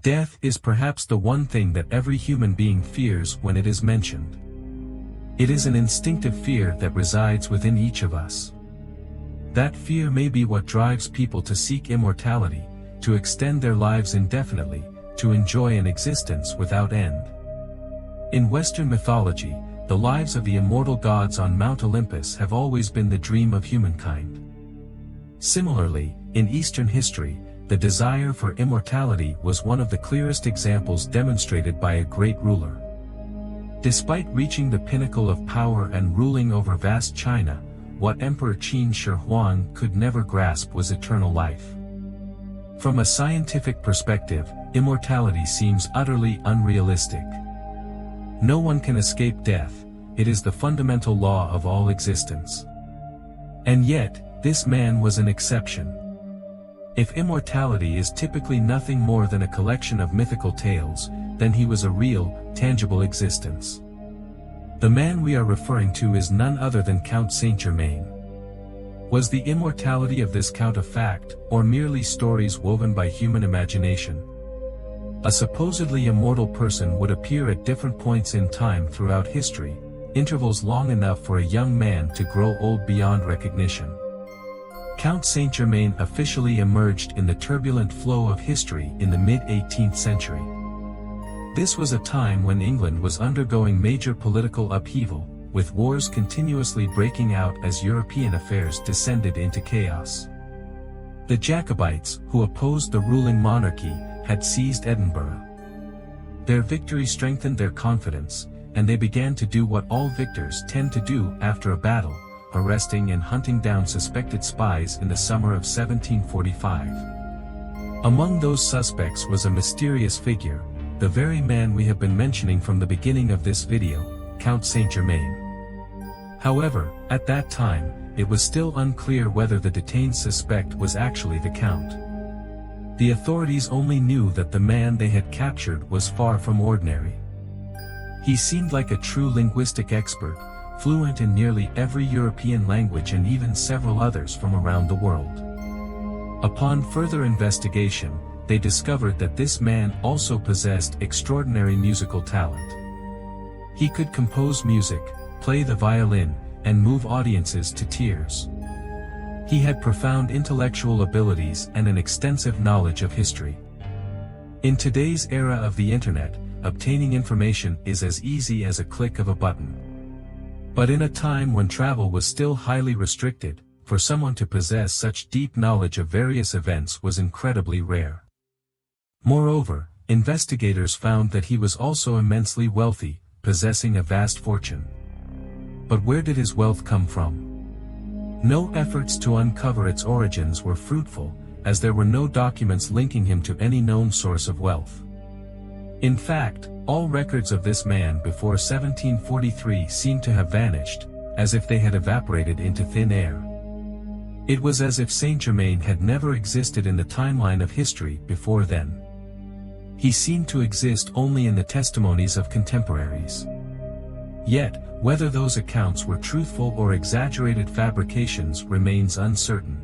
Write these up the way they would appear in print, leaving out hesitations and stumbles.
Death is perhaps the one thing that every human being fears when it is mentioned. It is an instinctive fear that resides within each of us. That fear may be what drives people to seek immortality, to extend their lives indefinitely, to enjoy an existence without end. In Western mythology, the lives of the immortal gods on Mount Olympus have always been the dream of humankind. Similarly, in Eastern history, the desire for immortality was one of the clearest examples demonstrated by a great ruler. Despite reaching the pinnacle of power and ruling over vast China, what Emperor Qin Shi Huang could never grasp was eternal life. From a scientific perspective, immortality seems utterly unrealistic. No one can escape death, it is the fundamental law of all existence. And yet, this man was an exception. If immortality is typically nothing more than a collection of mythical tales, then he was a real, tangible existence. The man we are referring to is none other than Count Saint Germain. Was the immortality of this count a fact, or merely stories woven by human imagination? A supposedly immortal person would appear at different points in time throughout history, intervals long enough for a young man to grow old beyond recognition. Count Saint Germain officially emerged in the turbulent flow of history in the mid-18th century. This was a time when England was undergoing major political upheaval, with wars continuously breaking out as European affairs descended into chaos. The Jacobites, who opposed the ruling monarchy, had seized Edinburgh. Their victory strengthened their confidence, and they began to do what all victors tend to do after a battle, arresting and hunting down suspected spies in the summer of 1745. Among those suspects was a mysterious figure, the very man we have been mentioning from the beginning of this video, Count Saint Germain. However, at that time, it was still unclear whether the detained suspect was actually the Count. The authorities only knew that the man they had captured was far from ordinary. He seemed like a true linguistic expert, fluent in nearly every European language and even several others from around the world. Upon further investigation, they discovered that this man also possessed extraordinary musical talent. He could compose music, play the violin, and move audiences to tears. He had profound intellectual abilities and an extensive knowledge of history. In today's era of the internet, obtaining information is as easy as a click of a button. But in a time when travel was still highly restricted, for someone to possess such deep knowledge of various events was incredibly rare. Moreover, investigators found that he was also immensely wealthy, possessing a vast fortune. But where did his wealth come from? No efforts to uncover its origins were fruitful, as there were no documents linking him to any known source of wealth. In fact, all records of this man before 1743 seemed to have vanished, as if they had evaporated into thin air. It was as if Saint Germain had never existed in the timeline of history before then. He seemed to exist only in the testimonies of contemporaries. Yet, whether those accounts were truthful or exaggerated fabrications remains uncertain.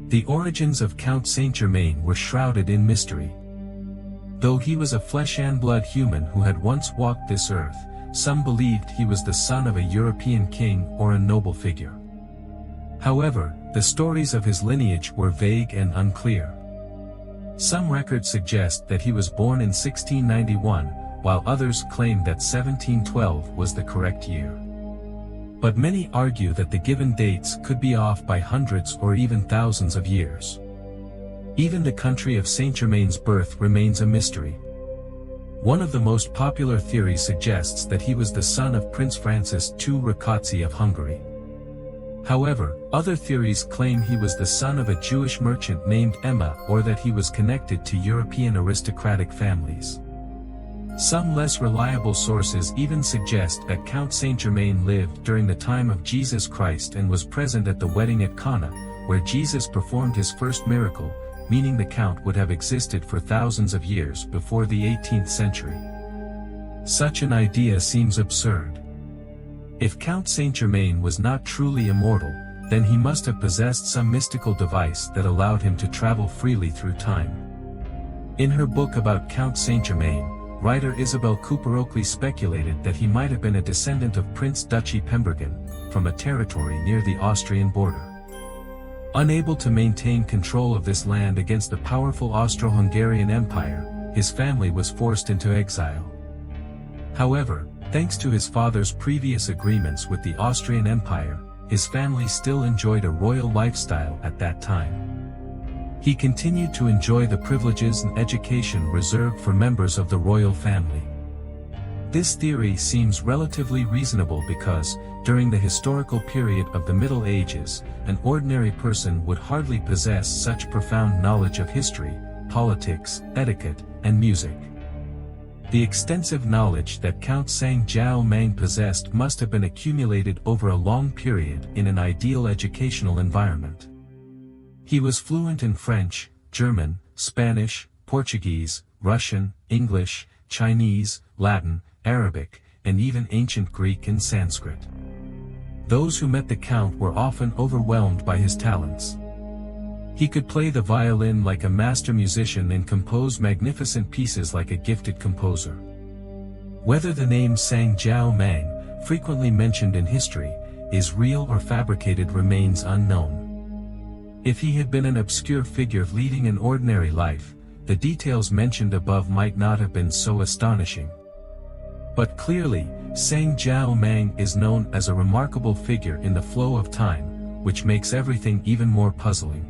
The origins of Count Saint Germain were shrouded in mystery. Though he was a flesh-and-blood human who had once walked this earth, some believed he was the son of a European king or a noble figure. However, the stories of his lineage were vague and unclear. Some records suggest that he was born in 1691, while others claim that 1712 was the correct year. But many argue that the given dates could be off by hundreds or even thousands of years. Even the country of Saint Germain's birth remains a mystery. One of the most popular theories suggests that he was the son of Prince Francis II Rákóczi of Hungary. However, other theories claim he was the son of a Jewish merchant named Emma or that he was connected to European aristocratic families. Some less reliable sources even suggest that Count Saint Germain lived during the time of Jesus Christ and was present at the wedding at Cana, where Jesus performed his first miracle, meaning the Count would have existed for thousands of years before the 18th century. Such an idea seems absurd. If Count Saint Germain was not truly immortal, then he must have possessed some mystical device that allowed him to travel freely through time. In her book about Count Saint Germain, writer Isabel Cooper Oakley speculated that he might have been a descendant of Prince Duchy Pembergen, from a territory near the Austrian border. Unable to maintain control of this land against the powerful Austro-Hungarian Empire, his family was forced into exile. However, thanks to his father's previous agreements with the Austrian Empire, his family still enjoyed a royal lifestyle at that time. He continued to enjoy the privileges and education reserved for members of the royal family. This theory seems relatively reasonable because, during the historical period of the Middle Ages, an ordinary person would hardly possess such profound knowledge of history, politics, etiquette, and music. The extensive knowledge that Count Saint Germain possessed must have been accumulated over a long period in an ideal educational environment. He was fluent in French, German, Spanish, Portuguese, Russian, English, Chinese, Latin, Arabic, and even ancient Greek and Sanskrit. Those who met the Count were often overwhelmed by his talents. He could play the violin like a master musician and compose magnificent pieces like a gifted composer. Whether the name Saint Germain, frequently mentioned in history, is real or fabricated remains unknown. If he had been an obscure figure leading an ordinary life, the details mentioned above might not have been so astonishing. But clearly, Saint Germain is known as a remarkable figure in the flow of time, which makes everything even more puzzling.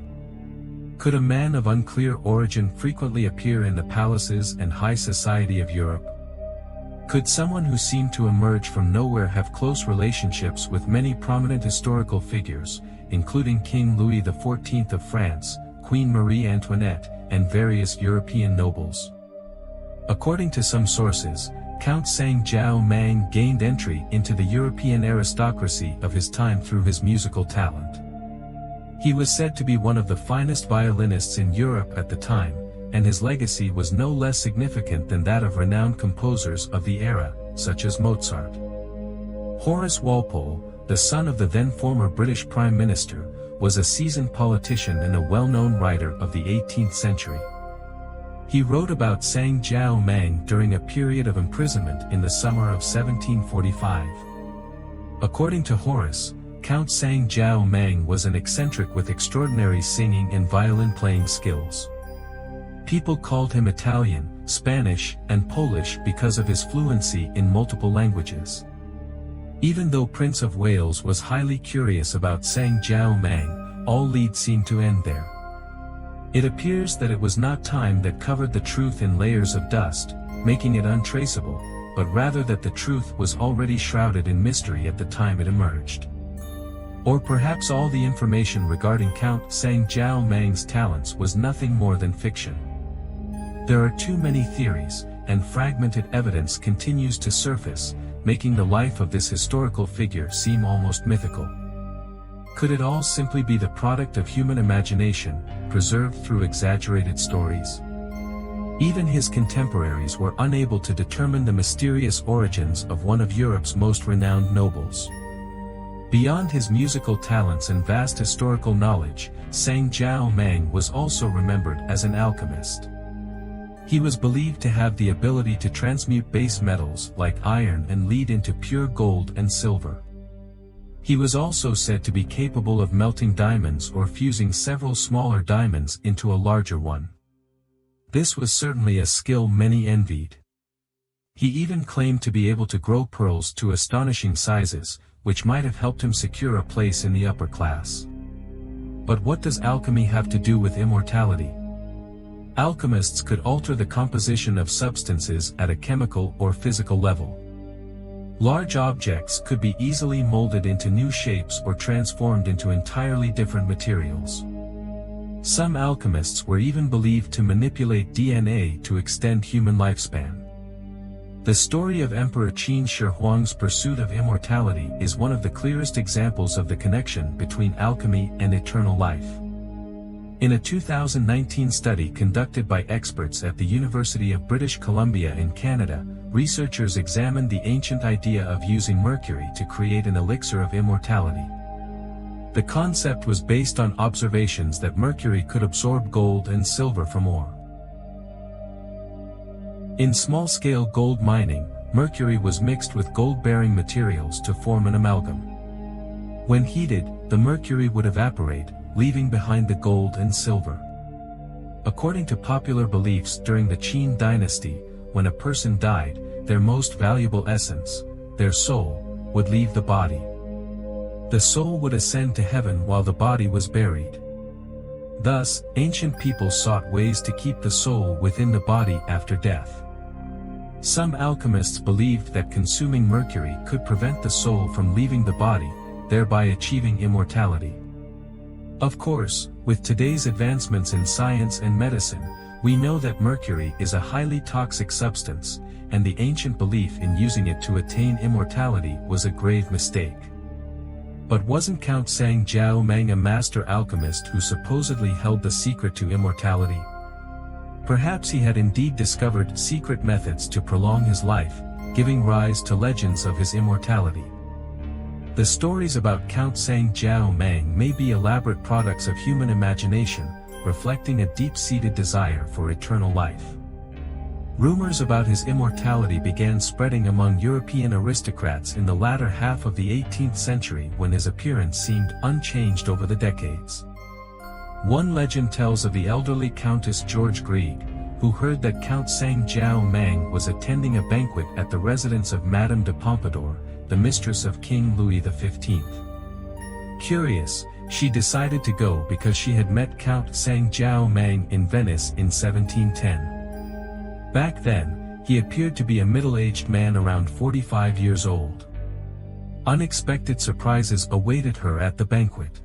Could a man of unclear origin frequently appear in the palaces and high society of Europe? Could someone who seemed to emerge from nowhere have close relationships with many prominent historical figures, including King Louis XIV of France, Queen Marie Antoinette, and various European nobles? According to some sources, Count Saint Germain gained entry into the European aristocracy of his time through his musical talent. He was said to be one of the finest violinists in Europe at the time, and his legacy was no less significant than that of renowned composers of the era, such as Mozart. Horace Walpole, the son of the then former British Prime Minister, was a seasoned politician and a well-known writer of the 18th century. He wrote about Saint Germain during a period of imprisonment in the summer of 1745. According to Horace, Count Saint Germain was an eccentric with extraordinary singing and violin-playing skills. People called him Italian, Spanish, and Polish because of his fluency in multiple languages. Even though Prince of Wales was highly curious about Saint Germain, all leads seemed to end there. It appears that it was not time that covered the truth in layers of dust, making it untraceable, but rather that the truth was already shrouded in mystery at the time it emerged. Or perhaps all the information regarding Count Saint Germain's talents was nothing more than fiction. There are too many theories, and fragmented evidence continues to surface, making the life of this historical figure seem almost mythical. Could it all simply be the product of human imagination, preserved through exaggerated stories? Even his contemporaries were unable to determine the mysterious origins of one of Europe's most renowned nobles. Beyond his musical talents and vast historical knowledge, Saint Germain was also remembered as an alchemist. He was believed to have the ability to transmute base metals like iron and lead into pure gold and silver. He was also said to be capable of melting diamonds or fusing several smaller diamonds into a larger one. This was certainly a skill many envied. He even claimed to be able to grow pearls to astonishing sizes, which might have helped him secure a place in the upper class. But what does alchemy have to do with immortality? Alchemists could alter the composition of substances at a chemical or physical level. Large objects could be easily molded into new shapes or transformed into entirely different materials. Some alchemists were even believed to manipulate DNA to extend human lifespan. The story of Emperor Qin Shi Huang's pursuit of immortality is one of the clearest examples of the connection between alchemy and eternal life. In a 2019 study conducted by experts at the University of British Columbia in Canada, researchers examined the ancient idea of using mercury to create an elixir of immortality. The concept was based on observations that mercury could absorb gold and silver from ore. In small-scale gold mining, mercury was mixed with gold-bearing materials to form an amalgam. When heated, the mercury would evaporate, leaving behind the gold and silver. According to popular beliefs during the Qin dynasty, when a person died, their most valuable essence, their soul, would leave the body. The soul would ascend to heaven while the body was buried. Thus, ancient people sought ways to keep the soul within the body after death. Some alchemists believed that consuming mercury could prevent the soul from leaving the body, thereby achieving immortality. Of course, with today's advancements in science and medicine, we know that mercury is a highly toxic substance, and the ancient belief in using it to attain immortality was a grave mistake. But wasn't Count Saint Germain a master alchemist who supposedly held the secret to immortality? Perhaps he had indeed discovered secret methods to prolong his life, giving rise to legends of his immortality. The stories about Count Saint Germain may be elaborate products of human imagination, reflecting a deep-seated desire for eternal life. Rumors about his immortality began spreading among European aristocrats in the latter half of the 18th century when his appearance seemed unchanged over the decades. One legend tells of the elderly Countess George Grieg, who heard that Count Saint Germain was attending a banquet at the residence of Madame de Pompadour, the mistress of King Louis XV. Curious, she decided to go because she had met Count Saint Germain in Venice in 1710. Back then, he appeared to be a middle-aged man around 45 years old. Unexpected surprises awaited her at the banquet.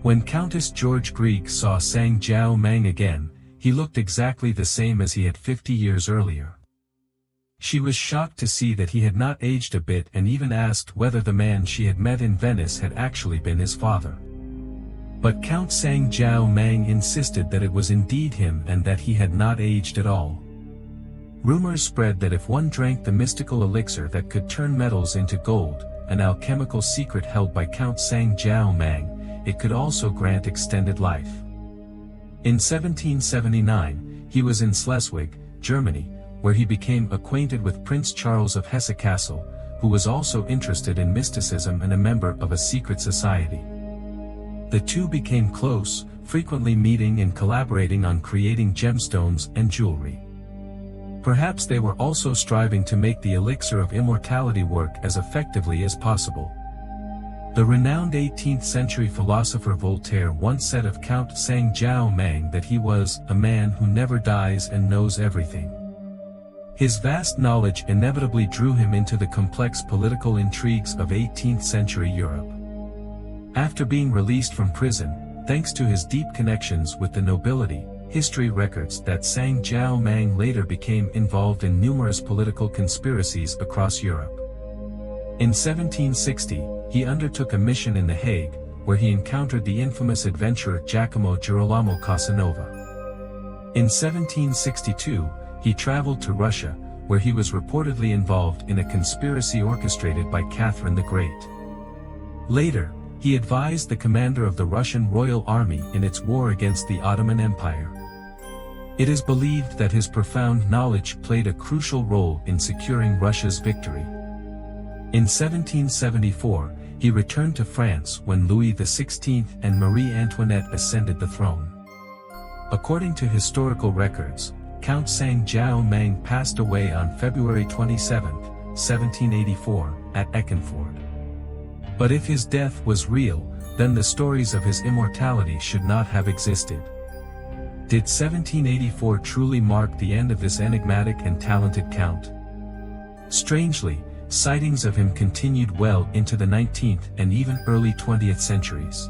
When Countess George Grieg saw Saint Germain again, he looked exactly the same as he had 50 years earlier. She was shocked to see that he had not aged a bit and even asked whether the man she had met in Venice had actually been his father. But Count Saint Germain insisted that it was indeed him and that he had not aged at all. Rumors spread that if one drank the mystical elixir that could turn metals into gold, an alchemical secret held by Count Saint Germain, it could also grant extended life. In 1779, he was in Schleswig, Germany, where he became acquainted with Prince Charles of Hesse-Kassel, who was also interested in mysticism and a member of a secret society. The two became close, frequently meeting and collaborating on creating gemstones and jewelry. Perhaps they were also striving to make the elixir of immortality work as effectively as possible. The renowned 18th century philosopher Voltaire once said of Count Saint Germain that he was a man who never dies and knows everything. His vast knowledge inevitably drew him into the complex political intrigues of 18th century Europe. After being released from prison, thanks to his deep connections with the nobility, history records that Saint Germain later became involved in numerous political conspiracies across Europe. In 1760, he undertook a mission in The Hague, where he encountered the infamous adventurer Giacomo Girolamo Casanova. In 1762, he traveled to Russia, where he was reportedly involved in a conspiracy orchestrated by Catherine the Great. Later, he advised the commander of the Russian Royal Army in its war against the Ottoman Empire. It is believed that his profound knowledge played a crucial role in securing Russia's victory. In 1774, he returned to France when Louis XVI and Marie Antoinette ascended the throne. According to historical records, Count Saint Germain passed away on February 27, 1784, at Eckernford. But if his death was real, then the stories of his immortality should not have existed. Did 1784 truly mark the end of this enigmatic and talented count? Strangely, sightings of him continued well into the 19th and even early 20th centuries.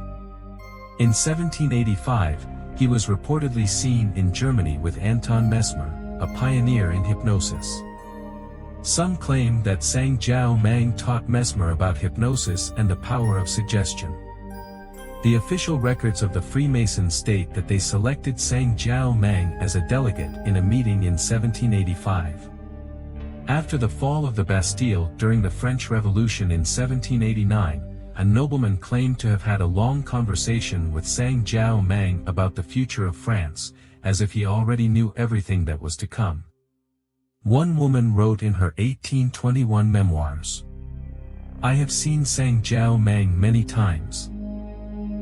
In 1785, he was reportedly seen in Germany with Anton Mesmer, a pioneer in hypnosis. Some claim that Saint Germain taught Mesmer about hypnosis and the power of suggestion. The official records of the Freemasons state that they selected Saint Germain as a delegate in a meeting in 1785. After the fall of the Bastille during the French Revolution in 1789, a nobleman claimed to have had a long conversation with Saint Germain about the future of France, as if he already knew everything that was to come. One woman wrote in her 1821 memoirs, "I have seen Saint Germain many times.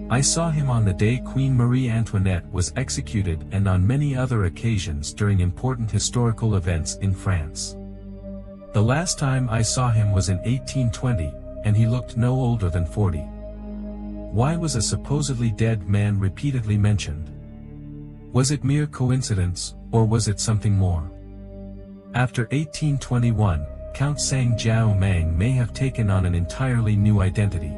I saw him on the day Queen Marie Antoinette was executed and on many other occasions during important historical events in France. The last time I saw him was in 1820, and he looked no older than 40. Why was a supposedly dead man repeatedly mentioned? Was it mere coincidence, or was it something more?" After 1821, Count Saint Germain may have taken on an entirely new identity.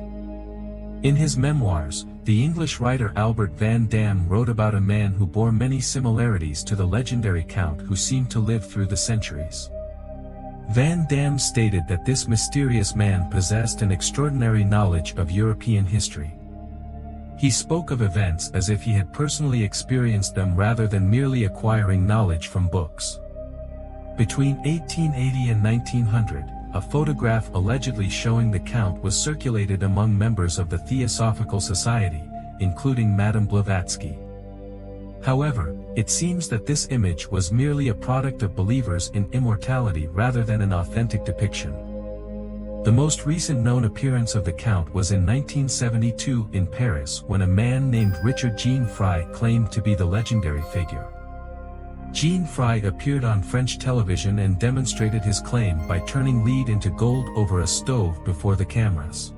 In his memoirs, the English writer Albert Van Dam wrote about a man who bore many similarities to the legendary count who seemed to live through the centuries. Van Dam stated that this mysterious man possessed an extraordinary knowledge of European history. He spoke of events as if he had personally experienced them rather than merely acquiring knowledge from books. Between 1880 and 1900, a photograph allegedly showing the Count was circulated among members of the Theosophical Society, including Madame Blavatsky. However, it seems that this image was merely a product of believers in immortality rather than an authentic depiction. The most recent known appearance of the Count was in 1972 in Paris when a man named Richard Jean Frey claimed to be the legendary figure. Jean Frey appeared on French television and demonstrated his claim by turning lead into gold over a stove before the cameras.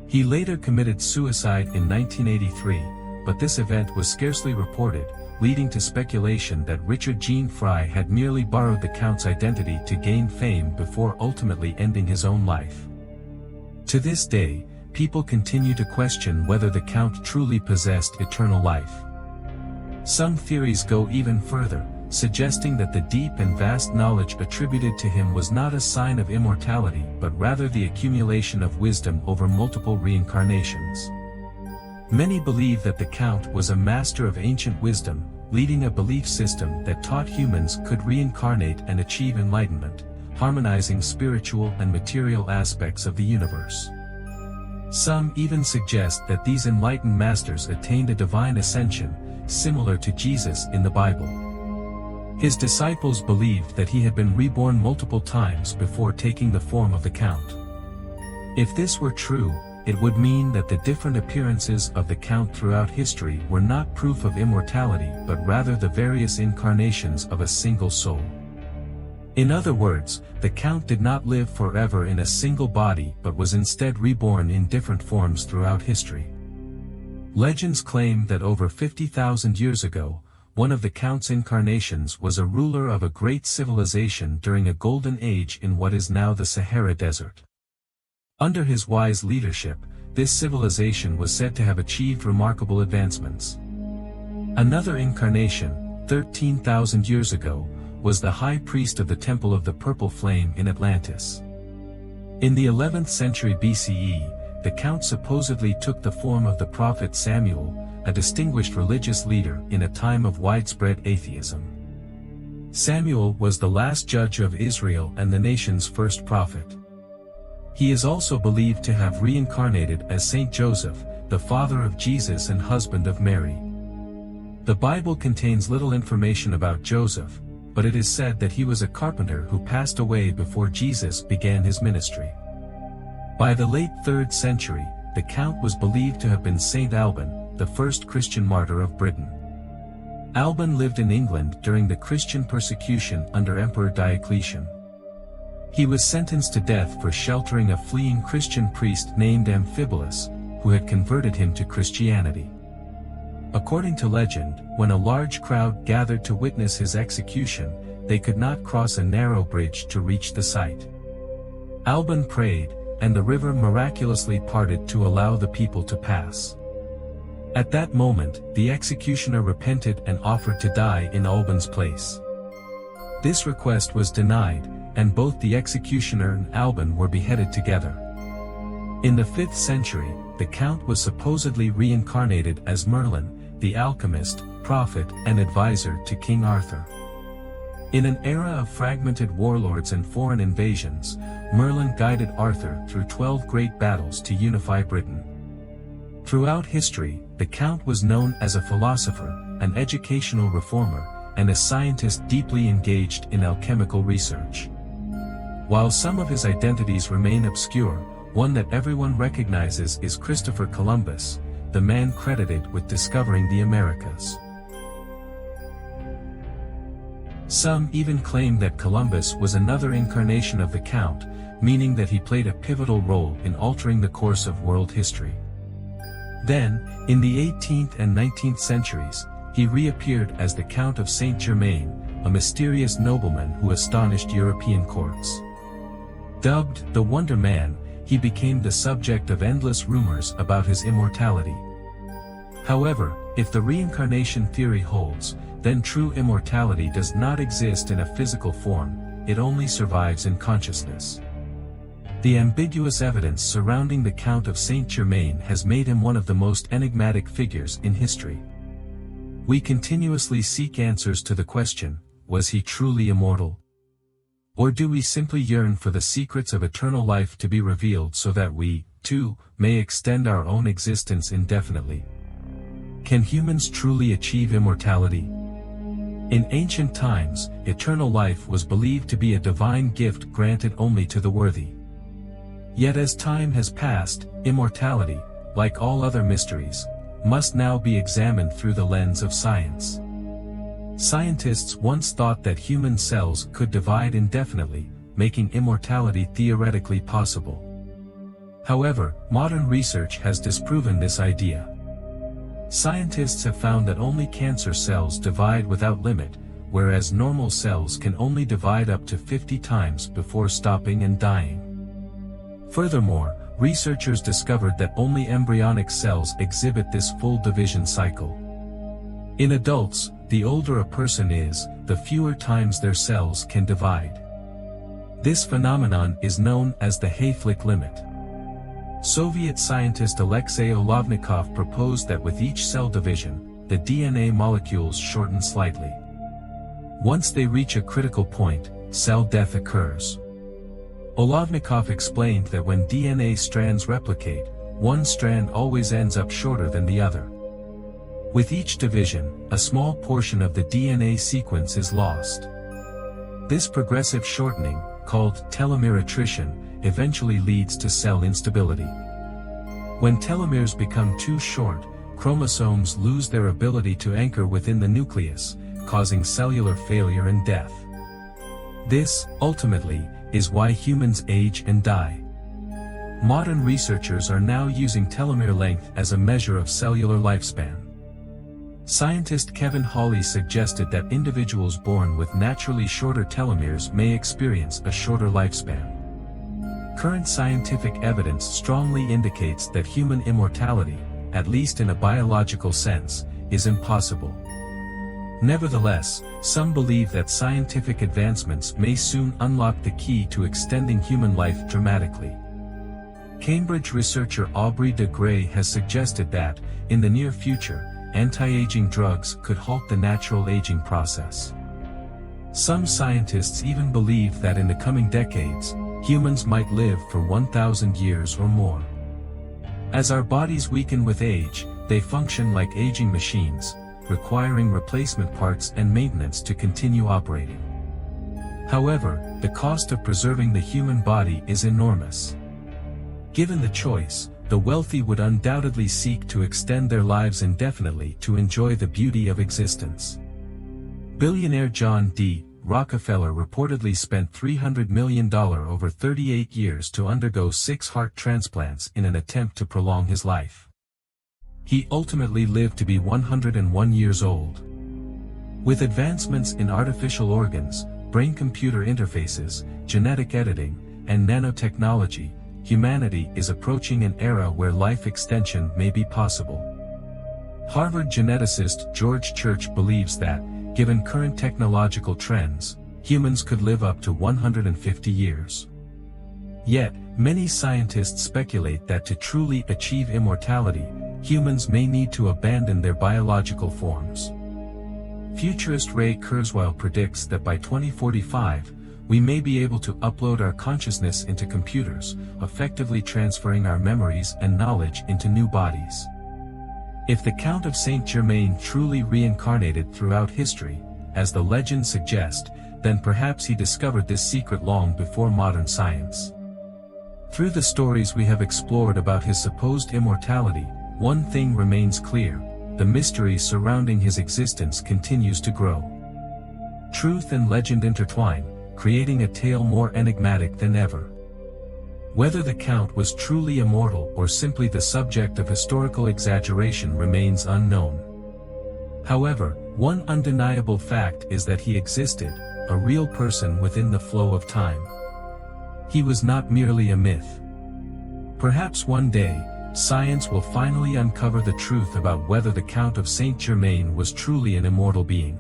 He later committed suicide in 1983, but this event was scarcely reported, leading to speculation that Richard Jean Frey had merely borrowed the Count's identity to gain fame before ultimately ending his own life. To this day, people continue to question whether the Count truly possessed eternal life. Some theories go even further, suggesting that the deep and vast knowledge attributed to him was not a sign of immortality but rather the accumulation of wisdom over multiple reincarnations. Many believe that the Count was a master of ancient wisdom, leading a belief system that taught humans could reincarnate and achieve enlightenment, harmonizing spiritual and material aspects of the universe. Some even suggest that these enlightened masters attained a divine ascension, similar to Jesus in the Bible. His disciples believed that he had been reborn multiple times before taking the form of the Count. If this were true, it would mean that the different appearances of the Count throughout history were not proof of immortality but rather the various incarnations of a single soul. In other words, the Count did not live forever in a single body but was instead reborn in different forms throughout history. Legends claim that over 50,000 years ago, one of the Count's incarnations was a ruler of a great civilization during a golden age in what is now the Sahara Desert. Under his wise leadership, this civilization was said to have achieved remarkable advancements. Another incarnation, 13,000 years ago, was the high priest of the Temple of the Purple Flame in Atlantis. In the 11th century BCE, the Count supposedly took the form of the prophet Samuel, a distinguished religious leader in a time of widespread atheism. Samuel was the last judge of Israel and the nation's first prophet. He is also believed to have reincarnated as Saint Joseph, the father of Jesus and husband of Mary. The Bible contains little information about Joseph, but it is said that he was a carpenter who passed away before Jesus began his ministry. By the late 3rd century, the Count was believed to have been Saint Alban, the first Christian martyr of Britain. Alban lived in England during the Christian persecution under Emperor Diocletian. He was sentenced to death for sheltering a fleeing Christian priest named Amphibolus, who had converted him to Christianity. According to legend, when a large crowd gathered to witness his execution, they could not cross a narrow bridge to reach the site. Alban prayed, and the river miraculously parted to allow the people to pass. At that moment, the executioner repented and offered to die in Alban's place. This request was denied, and both the executioner and Alban were beheaded together. In the 5th century, the Count was supposedly reincarnated as Merlin, the alchemist, prophet, and advisor to King Arthur. In an era of fragmented warlords and foreign invasions, Merlin guided Arthur through 12 great battles to unify Britain. Throughout history, the Count was known as a philosopher, an educational reformer, and a scientist deeply engaged in alchemical research. While some of his identities remain obscure, one that everyone recognizes is Christopher Columbus, the man credited with discovering the Americas. Some even claim that Columbus was another incarnation of the Count, meaning that he played a pivotal role in altering the course of world history. Then, in the 18th and 19th centuries, he reappeared as the Count of Saint Germain, a mysterious nobleman who astonished European courts. Dubbed the Wonder Man, he became the subject of endless rumors about his immortality. However, if the reincarnation theory holds, then true immortality does not exist in a physical form, it only survives in consciousness. The ambiguous evidence surrounding the Count of Saint Germain has made him one of the most enigmatic figures in history. We continuously seek answers to the question, was he truly immortal? Or do we simply yearn for the secrets of eternal life to be revealed so that we, too, may extend our own existence indefinitely? Can humans truly achieve immortality? In ancient times, eternal life was believed to be a divine gift granted only to the worthy. Yet as time has passed, immortality, like all other mysteries, must now be examined through the lens of science. Scientists once thought that human cells could divide indefinitely, making immortality theoretically possible. However, modern research has disproven this idea. Scientists have found that only cancer cells divide without limit, whereas normal cells can only divide up to 50 times before stopping and dying. Furthermore, researchers discovered that only embryonic cells exhibit this full division cycle. In adults, the older a person is, the fewer times their cells can divide. This phenomenon is known as the Hayflick limit. Soviet scientist Alexei Olovnikov proposed that with each cell division, the DNA molecules shorten slightly. Once they reach a critical point, cell death occurs. Olovnikov explained that when DNA strands replicate, one strand always ends up shorter than the other. With each division, a small portion of the DNA sequence is lost. This progressive shortening, called telomere attrition, eventually leads to cell instability. When telomeres become too short, chromosomes lose their ability to anchor within the nucleus, causing cellular failure and death. This, ultimately, is why humans age and die. Modern researchers are now using telomere length as a measure of cellular lifespan. Scientist Kevin Hawley suggested that individuals born with naturally shorter telomeres may experience a shorter lifespan. Current scientific evidence strongly indicates that human immortality, at least in a biological sense, is impossible. Nevertheless, some believe that scientific advancements may soon unlock the key to extending human life dramatically. Cambridge researcher Aubrey de Grey has suggested that, in the near future, anti-aging drugs could halt the natural aging process. Some scientists even believe that in the coming decades, humans might live for 1,000 years or more. As our bodies weaken with age, they function like aging machines, requiring replacement parts and maintenance to continue operating. However, the cost of preserving the human body is enormous. Given the choice, the wealthy would undoubtedly seek to extend their lives indefinitely to enjoy the beauty of existence. Billionaire John D. Rockefeller reportedly spent $300 million over 38 years to undergo 6 heart transplants in an attempt to prolong his life. He ultimately lived to be 101 years old. With advancements in artificial organs, brain-computer interfaces, genetic editing, and nanotechnology, humanity is approaching an era where life extension may be possible. Harvard geneticist George Church believes that, given current technological trends, humans could live up to 150 years. Yet, many scientists speculate that to truly achieve immortality, humans may need to abandon their biological forms. Futurist Ray Kurzweil predicts that by 2045, we may be able to upload our consciousness into computers, effectively transferring our memories and knowledge into new bodies. If the Count of Saint Germain truly reincarnated throughout history, as the legends suggest, then perhaps he discovered this secret long before modern science. Through the stories we have explored about his supposed immortality, one thing remains clear: the mystery surrounding his existence continues to grow. Truth and legend intertwine, creating a tale more enigmatic than ever. Whether the Count was truly immortal or simply the subject of historical exaggeration remains unknown. However, one undeniable fact is that he existed, a real person within the flow of time. He was not merely a myth. Perhaps one day, science will finally uncover the truth about whether the Count of Saint Germain was truly an immortal being.